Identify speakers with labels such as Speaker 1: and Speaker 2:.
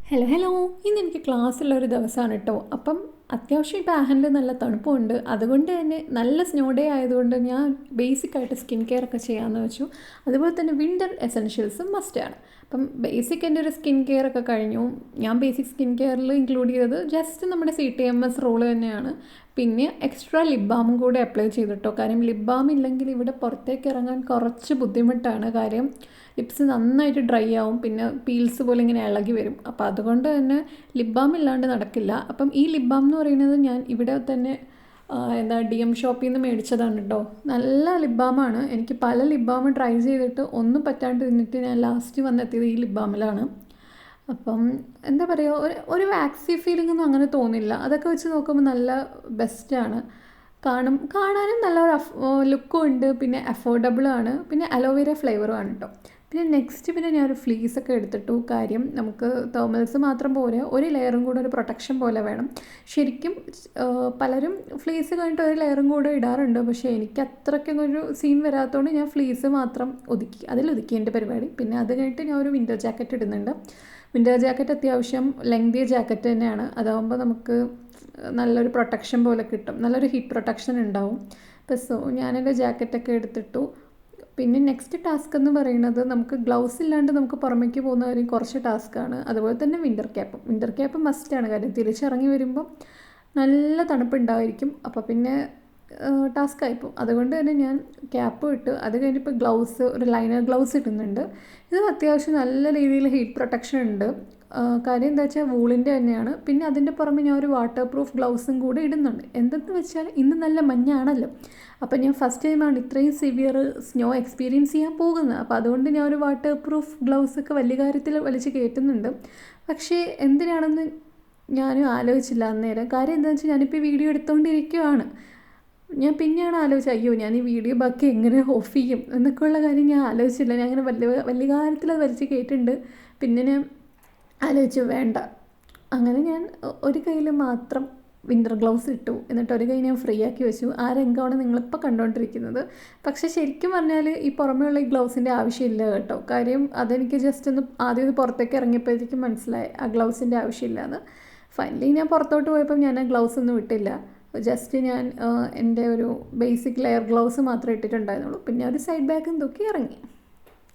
Speaker 1: Hello hello, ഇന്ന് എനിക്ക് ക്ലാസ്സുള്ളൊരു ദിവസമാണ് കേട്ടോ. അപ്പം അത്യാവശ്യം ഇപ്പോൾ ആഹനിൽ നല്ല തണുപ്പുണ്ട്. അതുകൊണ്ട് തന്നെ നല്ല സ്നോ ഡേ ആയതുകൊണ്ട് ഞാൻ ബേസിക്കായിട്ട് സ്കിൻ കെയർ ഒക്കെ ചെയ്യാമെന്ന് വെച്ചു. അതുപോലെ തന്നെ വിൻ്റർ എസെൻഷ്യൽസും മസ്റ്റാണ്. അപ്പം ബേസിക് എൻ്റെ ഒരു സ്കിൻ കെയർ ഒക്കെ കഴിഞ്ഞു. ഞാൻ ബേസിക് സ്കിൻ കെയറിൽ ഇൻക്ലൂഡ് ചെയ്തത് ജസ്റ്റ് നമ്മുടെ CTMS റോള് തന്നെയാണ്. പിന്നെ എക്സ്ട്രാ ലിപ് ബാമും കൂടെ അപ്ലൈ ചെയ്തിട്ടോ. കാര്യം ലിപ് ബാം ഇല്ലെങ്കിൽ ഇവിടെ പുറത്തേക്ക് ഇറങ്ങാൻ കുറച്ച് ബുദ്ധിമുട്ടാണ്. കാര്യം ലിപ്സ് നന്നായിട്ട് ഡ്രൈ ആവും, പിന്നെ പീൽസ് പോലെ ഇങ്ങനെ ഇളകി വരും. അപ്പോൾ അതുകൊണ്ട് തന്നെ ലിപ് ബാം ഇല്ലാണ്ട് നടക്കില്ല. അപ്പം ഈ ലിപ് ബാം എന്ന് പറയുന്നത് ഞാൻ ഇവിടെ തന്നെ DM ഷോപ്പിൽ നിന്ന് മേടിച്ചതാണ് കേട്ടോ. നല്ല ലിപ് ബാമാണ്. എനിക്ക് പല ലിപ് ബാം ട്രൈ ചെയ്തിട്ട് ഒന്നും പറ്റാണ്ട് നിന്നിട്ട് ഞാൻ ലാസ്റ്റ് വന്നെത്തിയത് ഈ ലിപ് ബാമിലാണ്. അപ്പം എന്താ പറയുക, ഒരു വാക്സി ഫീലിംഗ് ഒന്നും അങ്ങനെ തോന്നില്ല. അതൊക്കെ വെച്ച് നോക്കുമ്പോൾ നല്ല ബെസ്റ്റാണ്. കാണാനും നല്ലൊരു ലുക്കും ഉണ്ട്, പിന്നെ അഫോർഡബിളാണ്, പിന്നെ അലോവേര ഫ്ലേവറുമാണ് കേട്ടോ. പിന്നെ നെക്സ്റ്റ് ഞാനൊരു ഫ്ലീസൊക്കെ എടുത്തിട്ടു. കാര്യം നമുക്ക് തേർമൽസ് മാത്രം പോരെ, ഒരു ലെയറും കൂടെ ഒരു പ്രൊട്ടക്ഷൻ പോലെ വേണം. ശരിക്കും പലരും ഫ്ലീസ് കഴിഞ്ഞിട്ട് ഒരു ലെയറും കൂടെ ഇടാറുണ്ട്. പക്ഷേ എനിക്ക് അത്രയ്ക്കൊന്നും ഒരു സീൻ വരാത്തതുകൊണ്ട് ഞാൻ ഫ്ലീസ് മാത്രം അതിലൊതുക്കി എൻ്റെ പരിപാടി. പിന്നെ അത് കഴിഞ്ഞിട്ട് ഞാൻ ഒരു വിൻ്റർ ജാക്കറ്റ് ഇടുന്നുണ്ട്. വിൻ്റർ ജാക്കറ്റ് അത്യാവശ്യം ലെങ്തിയ ജാക്കറ്റ് തന്നെയാണ്. അതാകുമ്പോൾ നമുക്ക് നല്ലൊരു പ്രൊട്ടക്ഷൻ പോലെ കിട്ടും, നല്ലൊരു ഹീറ്റ് പ്രൊട്ടക്ഷൻ ഉണ്ടാവും. അപ്പോൾ ഞാനെൻ്റെ ജാക്കറ്റൊക്കെ എടുത്തിട്ടു. പിന്നെ നെക്സ്റ്റ് ടാസ്ക് എന്ന് പറയുന്നത്, നമുക്ക് ഗ്ലൗസ് ഇല്ലാണ്ട് നമുക്ക് പുറമേക്ക് പോകുന്ന കാര്യം കുറച്ച് ടാസ്ക്കാണ്. അതുപോലെ തന്നെ വിൻ്റർ ക്യാപ്പ് മസ്റ്റാണ്. കാര്യം തിരിച്ചിറങ്ങി വരുമ്പോൾ നല്ല തണുപ്പുണ്ടായിരിക്കും. അപ്പോൾ പിന്നെ ടാസ്ക്കായിപ്പോൾ. അതുകൊണ്ട് തന്നെ ഞാൻ ക്യാപ്പ് ഇട്ട് അത് കഴിഞ്ഞിപ്പോൾ ഒരു ലൈനർ ഗ്ലൗസ് ഇടുന്നുണ്ട്. ഇത് അത്യാവശ്യം നല്ല രീതിയിൽ ഹീറ്റ് പ്രൊട്ടക്ഷൻ ഉണ്ട്. കാര്യം എന്താ വെച്ചാൽ വൂളിൻ്റെ തന്നെയാണ്. പിന്നെ അതിൻ്റെ പുറമെ ഞാൻ ഒരു വാട്ടർ പ്രൂഫ് ഗ്ലൗസും കൂടെ ഇടുന്നുണ്ട്. എന്തെന്ന് വെച്ചാൽ ഇന്ന് നല്ല മഞ്ഞാണല്ലോ. അപ്പോൾ ഞാൻ ഫസ്റ്റ് ടൈമാണ് ഇത്രയും സിവിയർ സ്നോ എക്സ്പീരിയൻസ് ചെയ്യാൻ പോകുന്നത്. അപ്പോൾ അതുകൊണ്ട് ഞാൻ ഒരു വാട്ടർ പ്രൂഫ് ഗ്ലൗസൊക്കെ വലിയ കാര്യത്തിൽ വലിച്ച് കയറ്റുന്നുണ്ട്. പക്ഷേ എന്തിനാണെന്ന് ഞാനും ആലോചിച്ചില്ല അന്നേരം. കാര്യം എന്താണെന്ന് വെച്ചാൽ ഞാനിപ്പോൾ വീഡിയോ എടുത്തുകൊണ്ടിരിക്കുകയാണ്. ഞാൻ പിന്നെയാണ് ആലോചിച്ചത്, അയ്യോ ഞാൻ ഈ വീഡിയോ ബാക്കി എങ്ങനെ ഓഫ് ചെയ്യും എന്നൊക്കെയുള്ള കാര്യം ഞാൻ ആലോചിച്ചില്ല. ഞാൻ അങ്ങനെ വലിയ കാര്യത്തിൽ അത് വലിച്ച് കയറ്റുന്നുണ്ട്. പിന്നെ ഞാൻ ആലോചിച്ചു വേണ്ട. അങ്ങനെ ഞാൻ ഒരു കയ്യിൽ മാത്രം വിൻ്റർ ഗ്ലൗസ് ഇട്ടു. എന്നിട്ട് ഒരു കൈ ഞാൻ ഫ്രീ ആക്കി വെച്ചു. ആ രംഗമാണ് നിങ്ങളിപ്പോൾ കണ്ടുകൊണ്ടിരിക്കുന്നത്. പക്ഷേ ശരിക്കും പറഞ്ഞാൽ ഈ പുറമേയുള്ള ഈ ഗ്ലൗസിൻ്റെ ആവശ്യമില്ല കേട്ടോ. കാര്യം അതെനിക്ക് ജസ്റ്റ് ആദ്യം പുറത്തേക്ക് ഇറങ്ങിയപ്പോഴത്തേക്കും മനസ്സിലായി ആ ഗ്ലൗസിൻ്റെ ആവശ്യമില്ല എന്ന്. ഫൈനലി ഞാൻ പുറത്തോട്ട് പോയപ്പോൾ ഞാൻ ആ ഗ്ലൗസ് ഒന്നും ഇട്ടില്ല. ജസ്റ്റ് ഞാൻ എൻ്റെ ഒരു ബേസിക് ലെയർ ഗ്ലൗസ് മാത്രമേ ഇട്ടിട്ടുണ്ടായിരുന്നുള്ളൂ. പിന്നെ ഒരു സൈഡ് ബാഗും തൂക്കി ഇറങ്ങി.